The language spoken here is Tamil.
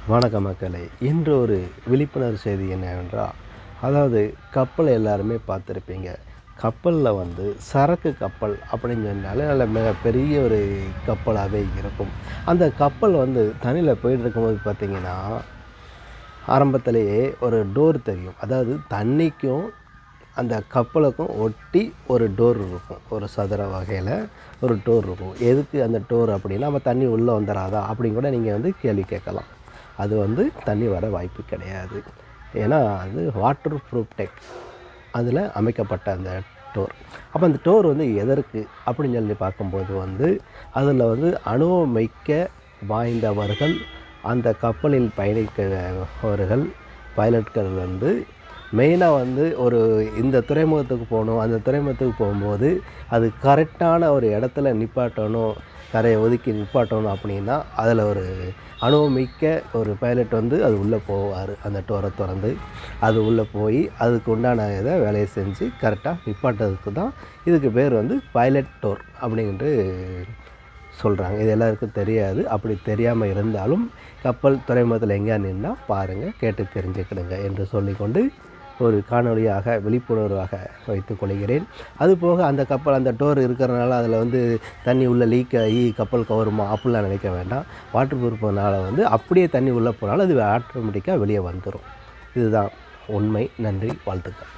வணக்கம் மக்களே. இன்று ஒரு விழிப்புணர்வு செய்தி என்னவென்றால், அதாவது கப்பல் எல்லாருமே பார்த்துருப்பீங்க. கப்பலில் சரக்கு கப்பல் அப்படின்னு சொன்னாலே நல்ல மிகப்பெரிய ஒரு கப்பலாகவே இருக்கும். அந்த கப்பல் தண்ணியில் போயிட்டு இருக்கும்போது பார்த்திங்கன்னா, ஆரம்பத்திலேயே ஒரு டோர் தெரியும். அதாவது தண்ணிக்கும் அந்த கப்பலுக்கும் ஒட்டி ஒரு டோர் இருக்கும். ஒரு சதுர வகையில் ஒரு டோர் இருக்கும். எதுக்கு அந்த டோர் அப்படின்னா, நம்ம தண்ணி உள்ளே வந்துடாதா அப்படின்னு கூட நீங்கள் கேள்வி கேட்கலாம். அது தண்ணி வர வாய்ப்பு கிடையாது. ஏன்னா அது வாட்டர் ப்ரூஃப் டெக் அதில் அமைக்கப்பட்ட அந்த டோர். அப்போ அந்த டோர் எதற்கு அப்படின்னு சொல்லி பார்க்கும்போது அதில் அனுபவமிக்க வாய்ந்தவர்கள், அந்த கப்பலில் பயணிக்கிறவர்கள், பைலட்கள் மெயினாக ஒரு இந்த துறைமுகத்துக்கு போகணும், அந்த துறைமுகத்துக்கு போகும்போது அது கரெக்டான ஒரு இடத்துல நிப்பாட்டணும், கரையை ஒதுக்கி நிப்பாட்டணும் அப்படின்னா அதில் ஒரு அனுபவமிக்க ஒரு பைலட் அது உள்ளே போவார். அந்த டோரை திறந்து அது உள்ளே போய் அதுக்கு உண்டான வேலையை செஞ்சு கரெக்டாக நிப்பாட்டுறதுக்கு தான் இதுக்கு பேர் பைலட் டோர் அப்படின்ட்டு சொல்கிறாங்க. இது எல்லாருக்கும் தெரியாது. அப்படி தெரியாமல் இருந்தாலும் கப்பல் துறைமுகத்தில் எங்கேயா நின்னா பாருங்கள், கேட்டு தெரிஞ்சுக்கிடுங்க என்று சொல்லிக்கொண்டு ஒரு காணொலியாக விழிப்புணர்வாக வைத்து கொள்கிறேன். அதுபோக அந்த கப்பல் அந்த டோர் இருக்கிறனால அதில் தண்ணி உள்ளே லீக் ஆகி கப்பல் கவருமா அப்படிலாம் நினைக்க வேண்டாம். வாட்டர் ப்ரூஃப்னால அப்படியே தண்ணி உள்ளே போனாலும் அது ஆட்டோமேட்டிக்காக வெளியே வந்துடும். இதுதான் உண்மை. நன்றி, வாழ்த்துக்கள்.